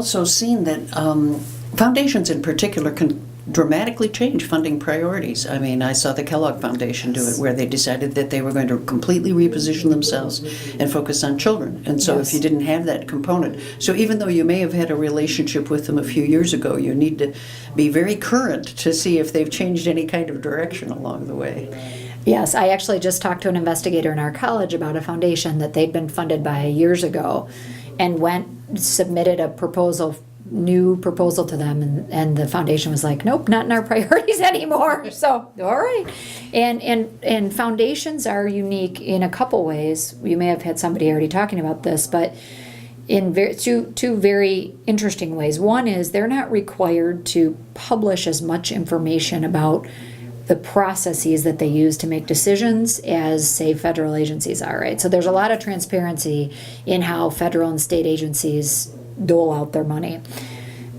also seen that foundations in particular can dramatically change funding priorities. I mean, I saw the Kellogg Foundation do it, where they decided that they were going to completely reposition themselves and focus on children. And so if you didn't have that component, so even though you may have had a relationship with them a few years ago, you need to be very current to see if they've changed any kind of direction along the way. Yes, I actually just talked to an investigator in our college about a foundation that they'd been funded by years ago, and submitted a new proposal to them, and the foundation was like, nope, not in our priorities anymore. So, all right. And foundations are unique in a couple ways. You may have had somebody already talking about this, but in two very interesting ways. One is they're not required to publish as much information about the processes that they use to make decisions as, say, federal agencies are, right? So there's a lot of transparency in how federal and state agencies dole out their money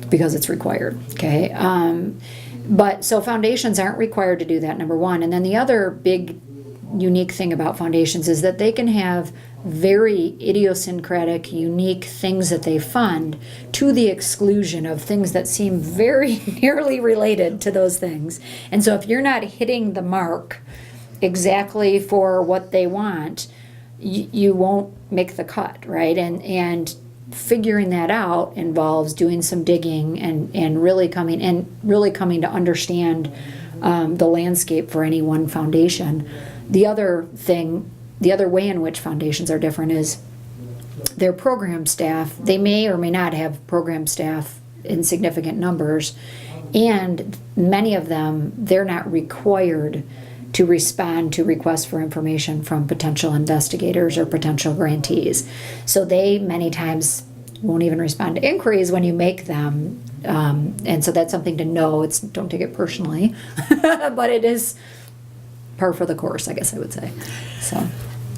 because it's required, okay? But so foundations aren't required to do that, number one. And then the other big unique thing about foundations is that they can have very idiosyncratic, unique things that they fund to the exclusion of things that seem very nearly related to those things. And so if you're not hitting the mark exactly for what they want, you won't make the cut, right? And figuring that out involves doing some digging and really coming to understand the landscape for any one foundation. The other way in which foundations are different is their program staff. They may or may not have program staff in significant numbers, and many of them, they're not required to respond to requests for information from potential investigators or potential grantees. So they many times won't even respond to inquiries when you make them. And so that's something to know. Don't take it personally, but it is par for the course, I guess I would say. So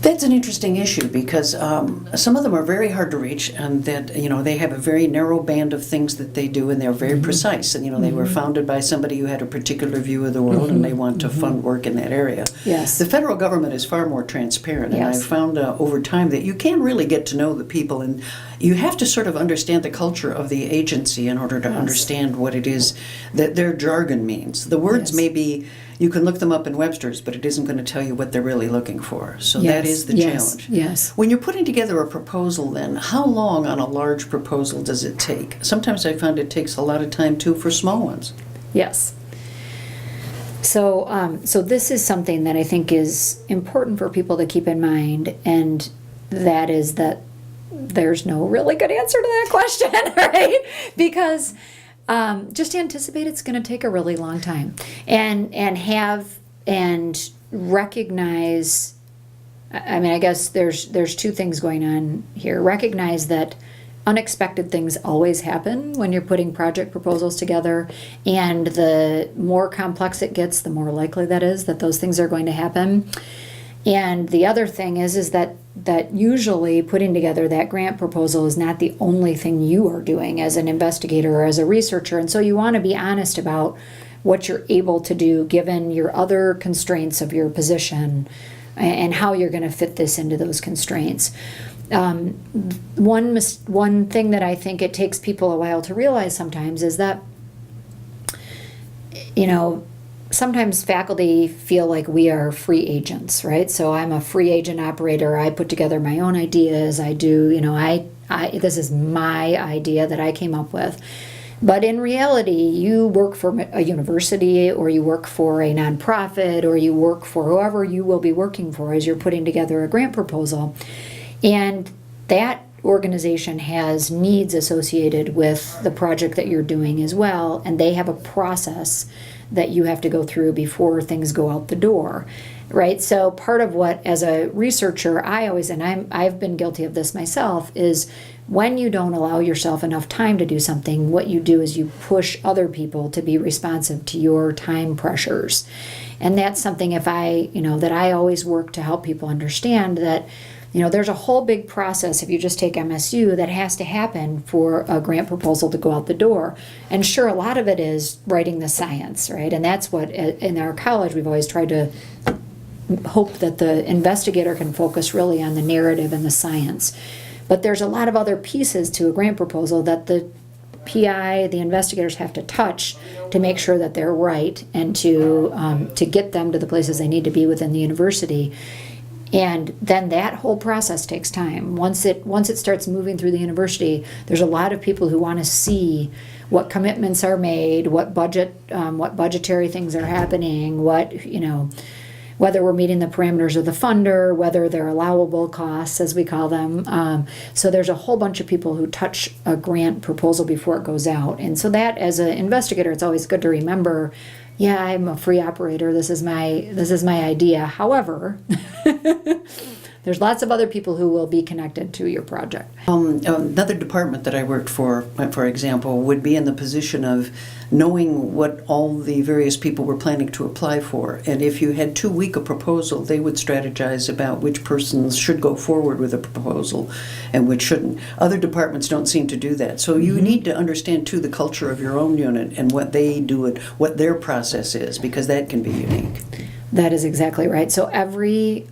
that's an interesting issue because some of them are very hard to reach, and that they have a very narrow band of things that they do, and they're very precise. And they were founded by somebody who had a particular view of the world, and they want to fund work in that area. Yes, the federal government is far more transparent, and I've found over time that you can really get to know the people, and you have to sort of understand the culture of the agency in order to understand what it is that their jargon means. The words may be. You can look them up in Webster's, but it isn't going to tell you what they're really looking for. So that is the challenge. Yes. When you're putting together a proposal, then, how long on a large proposal does it take? Sometimes I find it takes a lot of time, too, for small ones. Yes. So this is something that I think is important for people to keep in mind, and that is that there's no really good answer to that question, right? Because just anticipate it's going to take a really long time, and recognize. I mean, I guess there's two things going on here. Recognize that unexpected things always happen when you're putting project proposals together, and the more complex it gets, the more likely that is that those things are going to happen. And the other thing is that usually putting together that grant proposal is not the only thing you are doing as an investigator or as a researcher. And so you want to be honest about what you're able to do given your other constraints of your position and how you're going to fit this into those constraints. One thing that I think it takes people a while to realize sometimes is that, sometimes faculty feel like we are free agents, right? So I'm a free agent operator. I put together my own ideas. I do, this is my idea that I came up with. But in reality, you work for a university, or you work for a nonprofit, or you work for whoever you will be working for as you're putting together a grant proposal. And that organization has needs associated with the project that you're doing as well, and they have a process that you have to go through before things go out the door, right? So part of what, as a researcher, I've been guilty of this myself, is when you don't allow yourself enough time to do something, what you do is you push other people to be responsive to your time pressures. And that's something that I always work to help people understand that there's a whole big process, if you just take MSU, that has to happen for a grant proposal to go out the door. And sure, a lot of it is writing the science, right? And that's what, in our college, we've always tried to hope that the investigator can focus really on the narrative and the science. But there's a lot of other pieces to a grant proposal that the PI, the investigators have to touch to make sure that they're right and to get them to the places they need to be within the university. And then that whole process takes time. Once it starts moving through the university, there's a lot of people who want to see what commitments are made, what budgetary things are happening, whether we're meeting the parameters of the funder, whether they're allowable costs, as we call them. So there's a whole bunch of people who touch a grant proposal before it goes out. And so that, as an investigator, it's always good to remember, yeah, I'm a free operator. This is my idea. However, there's lots of other people who will be connected to your project. Another department that I worked for example, would be in the position of knowing what all the various people were planning to apply for. And if you had too weak a proposal, they would strategize about which persons should go forward with a proposal and which shouldn't. Other departments don't seem to do that. So you need to understand, too, the culture of your own unit and what they do and what their process is, because that can be unique. That is exactly right. So every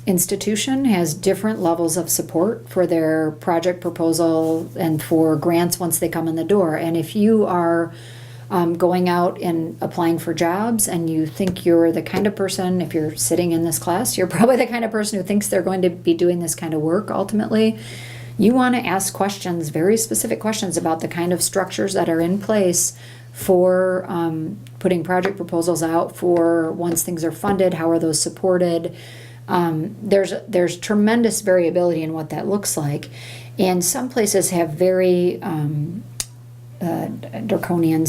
institution has different levels of support for their project proposal and for grants once they come in the door. And if you are going out and applying for jobs and you think you're the kind of person, if you're sitting in this class, you're probably the kind of person who thinks they're going to be doing this kind of work ultimately, you want to ask questions, very specific questions about the kind of structures that are in place for putting project proposals out, for once things are funded, how are those supported. There's tremendous variability in what that looks like, and some places have very draconian,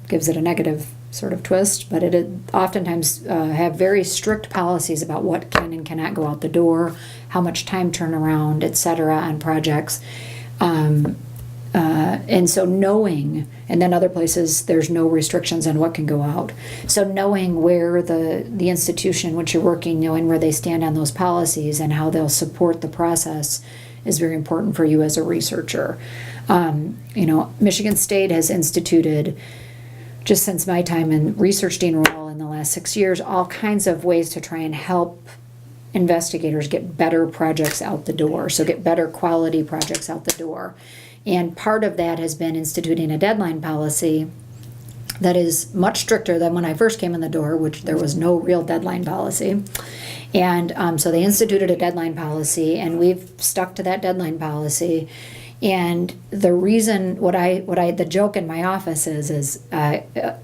gives it a negative sort of twist, but it oftentimes have very strict policies about what can and cannot go out the door, how much time turnaround, etc. on projects. And so knowing, and then other places there's no restrictions on what can go out. So knowing where the institution which you're working, knowing where they stand on those policies and how they'll support the process is very important for you as a researcher. Michigan State has instituted, just since my time in research dean role in the last 6 years, all kinds of ways to try and help investigators get better projects out the door, so get better quality projects out the door. And part of that has been instituting a deadline policy that is much stricter than when I first came in the door, which there was no real deadline policy. And so they instituted a deadline policy, and we've stuck to that deadline policy. And the reason, the joke in my office is that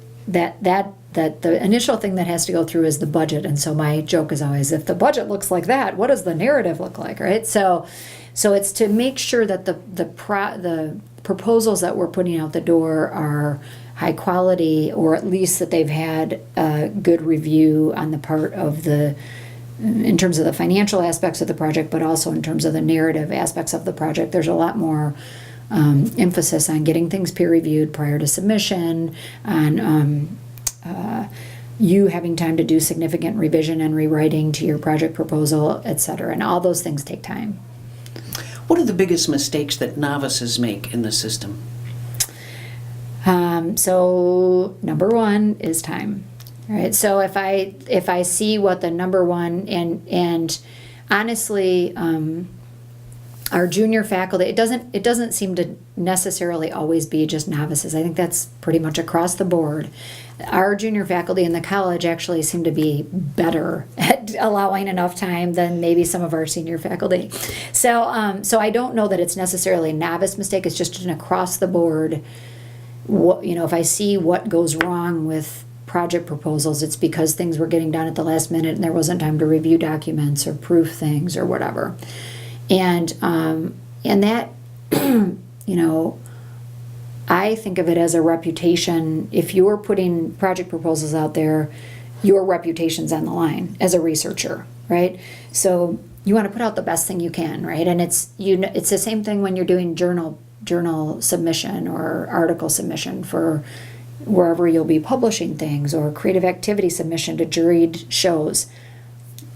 the initial thing that has to go through is the budget. And so my joke is always, if the budget looks like that, what does the narrative look like, right? So it's to make sure that the proposals that we're putting out the door are high quality, or at least that they've had a good review on the part of in terms of the financial aspects of the project, but also in terms of the narrative aspects of the project. There's a lot more emphasis on getting things peer reviewed prior to submission, on you having time to do significant revision and rewriting to your project proposal, etc. And all those things take time. What are the biggest mistakes that novices make in the system? So number one is time. Right. So if I see what the number one, and honestly, our junior faculty, it doesn't seem to necessarily always be just novices. I think that's pretty much across the board. Our junior faculty in the college actually seem to be better at allowing enough time than maybe some of our senior faculty. So I don't know that it's necessarily a novice mistake. It's just an across the board. If I see what goes wrong with project proposals, it's because things were getting done at the last minute and there wasn't time to review documents or proof things or whatever. And that, I think of it as a reputation. If you're putting project proposals out there, your reputation's on the line as a researcher, right? So you want to put out the best thing you can, right? And it's the same thing when you're doing journal submission or article submission for wherever you'll be publishing things, or creative activity submission to juried shows.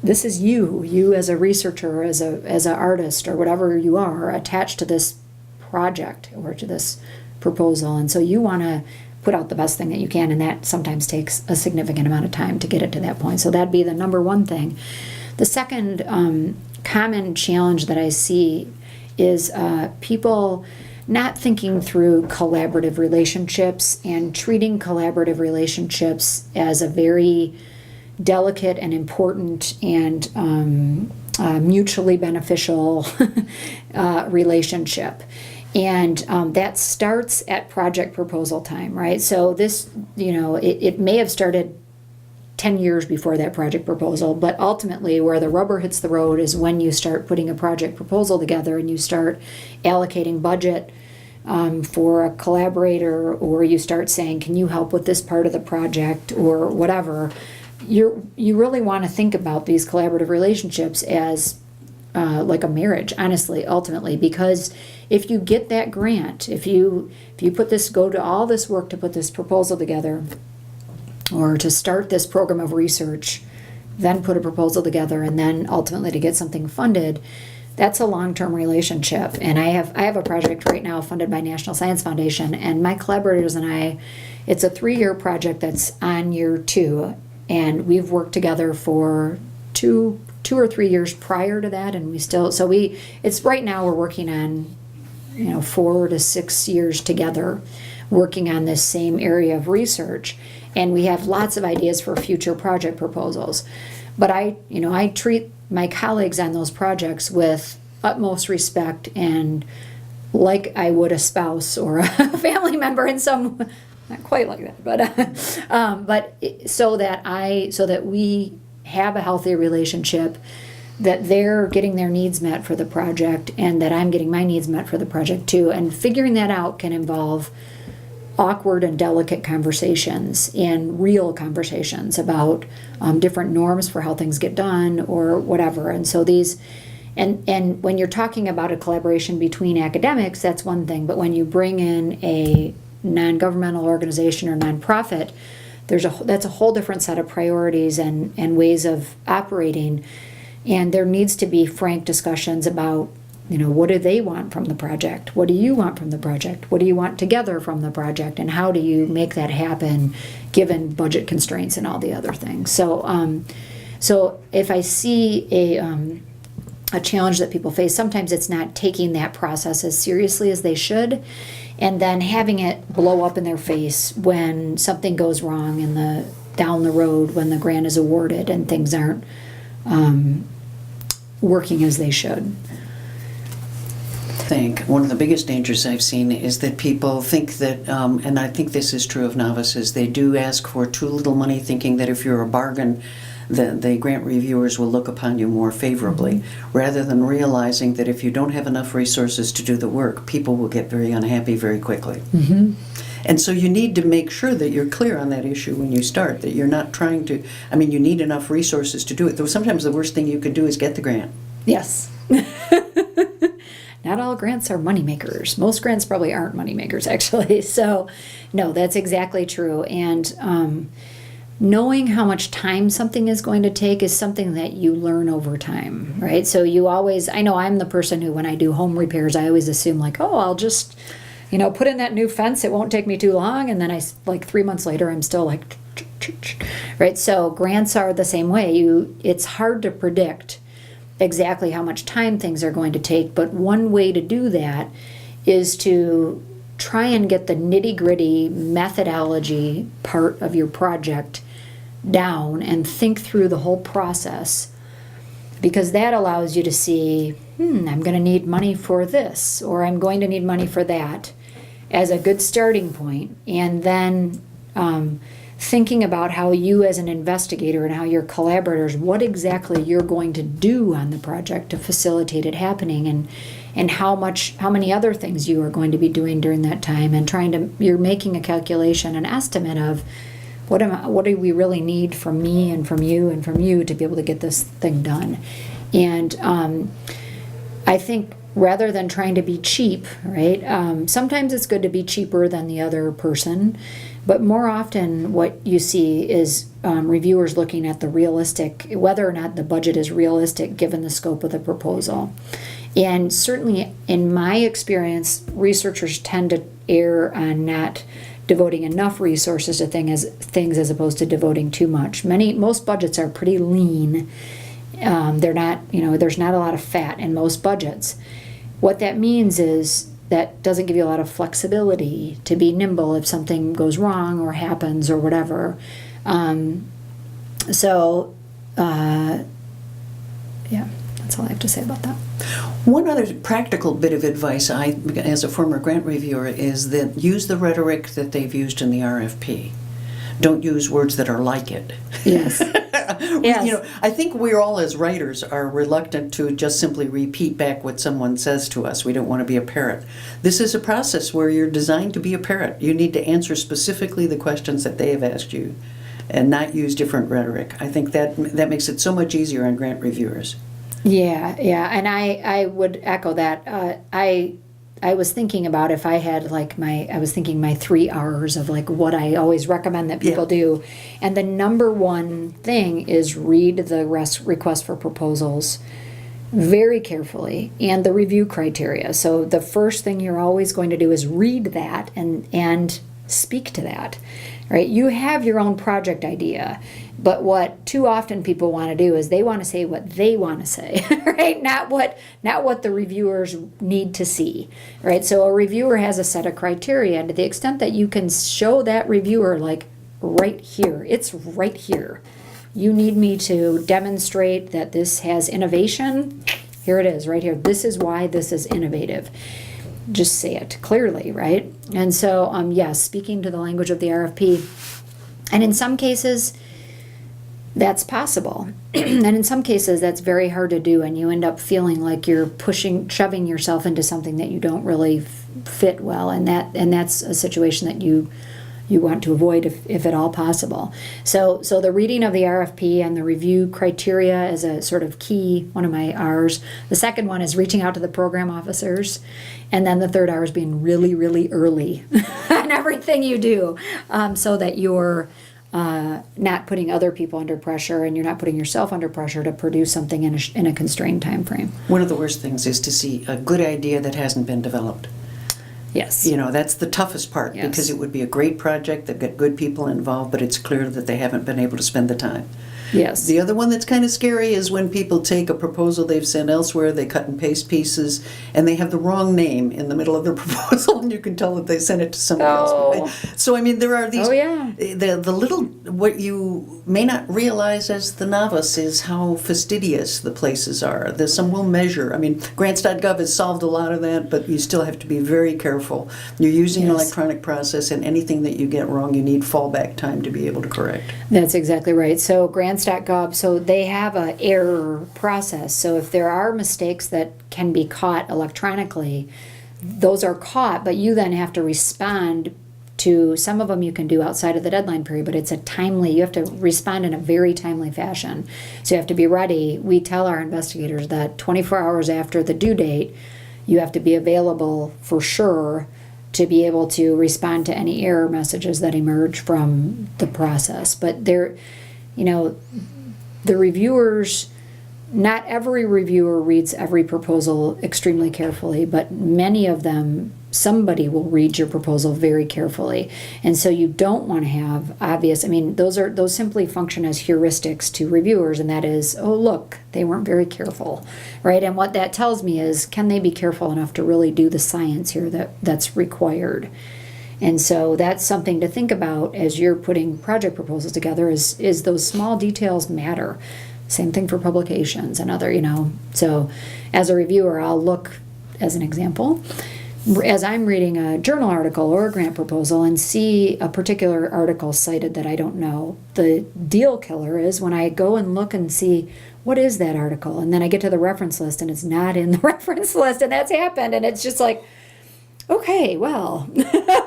This is you as a researcher, as an artist, or whatever you are, attached to this project or to this proposal. And so you want to put out the best thing that you can, and that sometimes takes a significant amount of time to get it to that point. So that'd be the number one thing. The second common challenge that I see is people not thinking through collaborative relationships and treating collaborative relationships as a very delicate and important and mutually beneficial relationship. And that starts at project proposal time, right? So this, it may have started 10 years before that project proposal, but ultimately where the rubber hits the road is when you start putting a project proposal together and you start allocating budget for a collaborator, or you start saying, can you help with this part of the project or whatever. You really want to think about these collaborative relationships as like a marriage, honestly, ultimately, because if you get that grant, if you go to all this work to put this proposal together, or to start this program of research, then put a proposal together, and then ultimately to get something funded, that's a long-term relationship. And I have a project right now funded by National Science Foundation, and my collaborators and I, it's a 3-year project that's on year 2, and we've worked together for two or 3 years prior to that, and it's right now we're working on 4 to 6 years together working on this same area of research, and we have lots of ideas for future project proposals. But I treat my colleagues on those projects with utmost respect and like I would a spouse or a family member in some, not quite like that, but so that we have a healthy relationship, that they're getting their needs met for the project and that I'm getting my needs met for the project too. And figuring that out can involve awkward and delicate conversations and real conversations about different norms for how things get done or whatever. And so and when you're talking about a collaboration between academics, that's one thing. But when you bring in a non-governmental organization or nonprofit, that's a whole different set of priorities and ways of operating. And there needs to be frank discussions about, what do they want from the project? What do you want from the project? What do you want together from the project? And how do you make that happen given budget constraints and all the other things? So if I see a challenge that people face, sometimes it's not taking that process as seriously as they should, and then having it blow up in their face when something goes wrong down the road when the grant is awarded and things aren't working as they should. I think one of the biggest dangers I've seen is that people think that, and I think this is true of novices, they do ask for too little money, thinking that if you're a bargain, the grant reviewers will look upon you more favorably, rather than realizing that if you don't have enough resources to do the work, people will get very unhappy very quickly. Mm-hmm. And so you need to make sure that you're clear on that issue when you start, that you're not trying to, you need enough resources to do it. Though sometimes the worst thing you could do is get the grant. Yes. Not all grants are moneymakers. Most grants probably aren't moneymakers, actually. So, no, that's exactly true. And knowing how much time something is going to take is something that you learn over time, right? So I know I'm the person who, when I do home repairs, I always assume I'll just, put in that new fence. It won't take me too long. And then 3 months later, I'm still right? So grants are the same way. It's hard to predict exactly how much time things are going to take, but one way to do that is to try and get the nitty-gritty methodology part of your project down and think through the whole process, because that allows you to see, I'm going to need money for this, or I'm going to need money for that, as a good starting point. And then thinking about how you as an investigator and how your collaborators, what exactly you're going to do on the project to facilitate it happening, and how many other things you are going to be doing during that time, and you're making a calculation, an estimate of what do we really need from me and from you to be able to get this thing done. And I think rather than trying to be cheap, right? Sometimes it's good to be cheaper than the other person, but more often what you see is reviewers looking at whether or not the budget is realistic given the scope of the proposal. And certainly in my experience, researchers tend to err on not devoting enough resources to things as opposed to devoting too much. Most budgets are pretty lean. They're not, there's not a lot of fat in most budgets. What that means is that doesn't give you a lot of flexibility to be nimble if something goes wrong or happens or whatever. Yeah, that's all I have to say about that. One other practical bit of advice as a former grant reviewer, is that use the rhetoric that they've used in the RFP. Don't use words that are like it. Yes. Yes. I think we all as writers are reluctant to just simply repeat back what someone says to us. We don't want to be a parrot. This is a process where you're designed to be a parrot. You need to answer specifically the questions that they have asked you and not use different rhetoric. I think that makes it so much easier on grant reviewers. Yeah, and I would echo that. I was thinking about if I had I was thinking my 3 R's of what I always recommend that people do. And the number one thing is read the request for proposals very carefully and the review criteria. So the first thing you're always going to do is read that and speak to that, right? You have your own project idea, but what too often people want to do is they want to say what they want to say, right? Not what the reviewers need to see, right? So a reviewer has a set of criteria, and to the extent that you can show that reviewer right here, it's right here. You need me to demonstrate that this has innovation. Here it is, right here. This is why this is innovative. Just say it clearly, right? And so, yes, speaking to the language of the RFP. And in some cases, that's possible. And in some cases, that's very hard to do, and you end up feeling like you're shoving yourself into something that you don't really fit well, and that's a situation that you want to avoid if at all possible. So the reading of the RFP and the review criteria is a sort of key, one of my R's. The second one is reaching out to the program officers. And then the third R is being really, really early on everything you do, so that you're not putting other people under pressure, and you're not putting yourself under pressure to produce something in a constrained time frame. One of the worst things is to see a good idea that hasn't been developed. Yes. That's the toughest part, Yes. because it would be a great project, they've got good people involved, but it's clear that they haven't been able to spend the time. Yes. The other one that's kind of scary is when people take a proposal they've sent elsewhere, they cut and paste pieces, and they have the wrong name in the middle of their proposal, and you can tell that they sent it to somebody else. So, there are these... Oh, yeah. The little... What you may not realize as the novice is how fastidious the places are. Some will measure. Grants.gov has solved a lot of that, but you still have to be very careful. You're using an electronic process, and anything that you get wrong, you need fallback time to be able to correct. That's exactly right. So Grants.gov, so they have an error process. So if there are mistakes that can be caught electronically, those are caught, but you then have to respond to some of them. You can do outside of the deadline period, but you have to respond in a very timely fashion. So you have to be ready. We tell our investigators that 24 hours after the due date, you have to be available for sure to be able to respond to any error messages that emerge from the process. But the reviewers, not every reviewer reads every proposal extremely carefully, but many of them, somebody will read your proposal very carefully. And so you don't want to have obvious, those simply function as heuristics to reviewers, and that is, oh, look, they weren't very careful, right? And what that tells me is, can they be careful enough to really do the science here that's required? And so that's something to think about as you're putting project proposals together, is those small details matter. Same thing for publications and other, So as a reviewer, I'll look, as an example, as I'm reading a journal article or a grant proposal and see a particular article cited that I don't know. The deal killer is when I go and look and see, what is that article? And then I get to the reference list and it's not in the reference list, and that's happened, and it's just like, okay, well,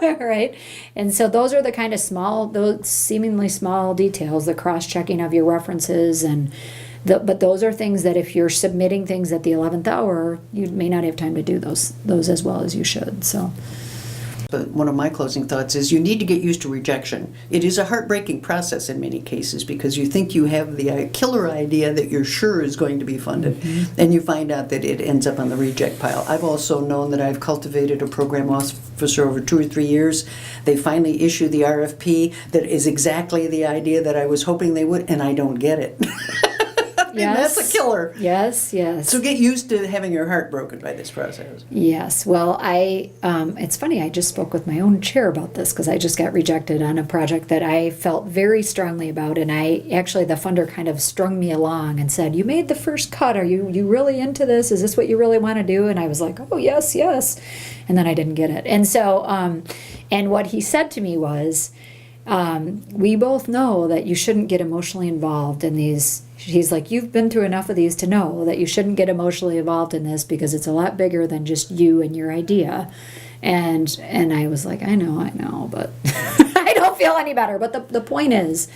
right? And so those are the kind of those seemingly small details, the cross-checking of your references, but those are things that if you're submitting things at the 11th hour, you may not have time to do those as well as you should. So. But one of my closing thoughts is you need to get used to rejection. It is a heartbreaking process in many cases, because you think you have the killer idea that you're sure is going to be funded, and you find out that it ends up on the reject pile. I've also known that I've cultivated a program officer over 2 or 3 years. They finally issue the RFP that is exactly the idea that I was hoping they would, and I don't get it. That's a killer. Yes, yes. So get used to having your heart broken by this process. Yes. Well, it's funny, I just spoke with my own chair about this because I just got rejected on a project that I felt very strongly about. And the funder kind of strung me along and said, you made the first cut. Are you really into this? Is this what you really want to do? And I was like, oh, yes, yes. And then I didn't get it. And so, and what he said to me was, we both know that you shouldn't get emotionally involved in these. He's like, you've been through enough of these to know that you shouldn't get emotionally involved in this because it's a lot bigger than just you and your idea. And I was like, I know, but I don't feel any better. But the point is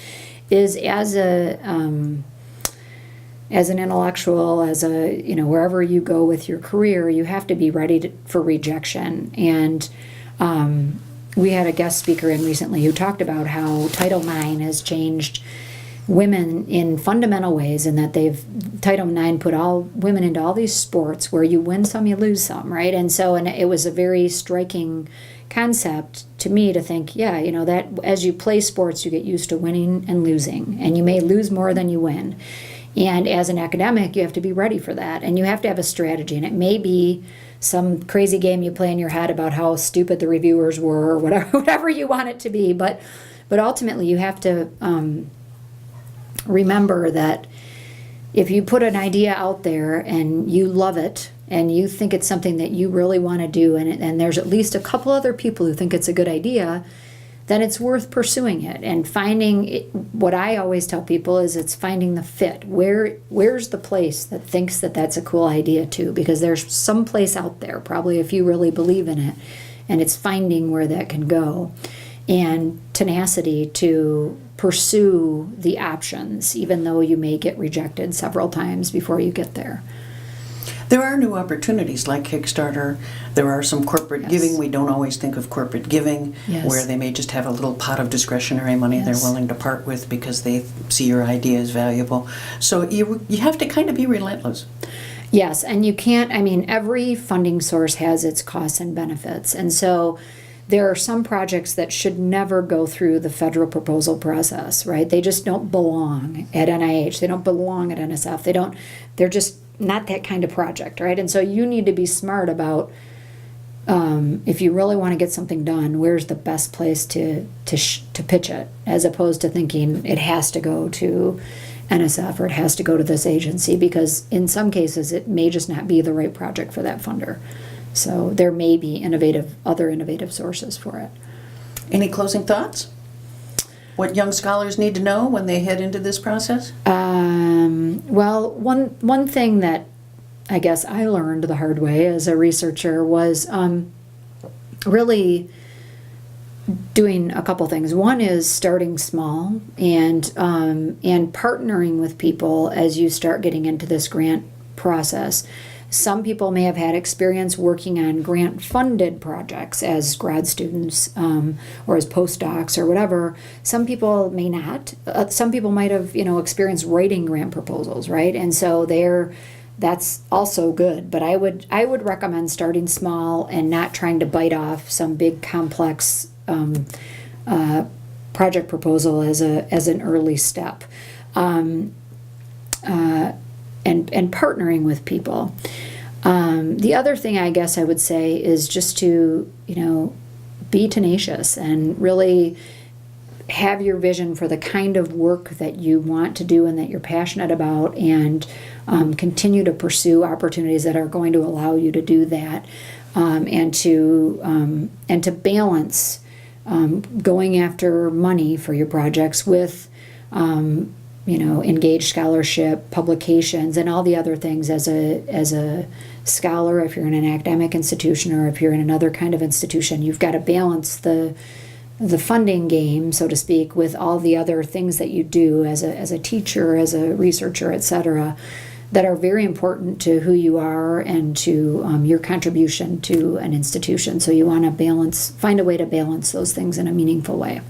as an intellectual, wherever you go with your career, you have to be ready for rejection. And we had a guest speaker in recently who talked about how Title IX has changed women in fundamental ways, and that Title IX put all women into all these sports where you win some, you lose some, right? And it was a very striking concept to me to think, that as you play sports, you get used to winning and losing, and you may lose more than you win. And as an academic, you have to be ready for that, and you have to have a strategy, and it may be some crazy game you play in your head about how stupid the reviewers were, or whatever you want it to be, but ultimately you have to remember that if you put an idea out there and you love it and you think it's something that you really want to do, and there's at least a couple other people who think it's a good idea, then it's worth pursuing it. And finding it, what I always tell people is it's finding the fit. Where's the place that thinks that that's a cool idea too? Because there's some place out there, probably if you really believe in it, and it's finding where that can go. And tenacity to pursue the options, even though you may get rejected several times before you get there. There are new opportunities like Kickstarter. There are some corporate giving. We don't always think of corporate giving, where they may just have a little pot of discretionary money they're willing to part with because they see your idea as valuable. So you have to kind of be relentless. Yes, and you can't, every funding source has its costs and benefits. And so there are some projects that should never go through the federal proposal process, right? They just don't belong at NIH. They don't belong at NSF. They're just not that kind of project, right? And so you need to be smart about if you really want to get something done, where's the best place to pitch it, as opposed to thinking it has to go to NSF or it has to go to this agency, because in some cases it may just not be the right project for that funder. So there may be other innovative sources for it. Any closing thoughts? What young scholars need to know when they head into this process? Well, one thing that I guess I learned the hard way as a researcher was really doing a couple things. One is starting small and partnering with people as you start getting into this grant process. Some people may have had experience working on grant-funded projects as grad students or as postdocs or whatever. Some people may not. Some people might have, experienced writing grant proposals, right? And so that's also good. But I would recommend starting small and not trying to bite off some big complex project proposal as an early step. And partnering with people. The other thing I guess I would say is just to, be tenacious and really have your vision for the kind of work that you want to do and that you're passionate about, and continue to pursue opportunities that are going to allow you to do that, and to balance going after money for your projects with engaged scholarship, publications, and all the other things as a scholar. If you're in an academic institution or if you're in another kind of institution, you've got to balance the funding game, so to speak, with all the other things that you do as a teacher, as a researcher, etc., that are very important to who you are and to your contribution to an institution. So you want to find a way to balance those things in a meaningful way.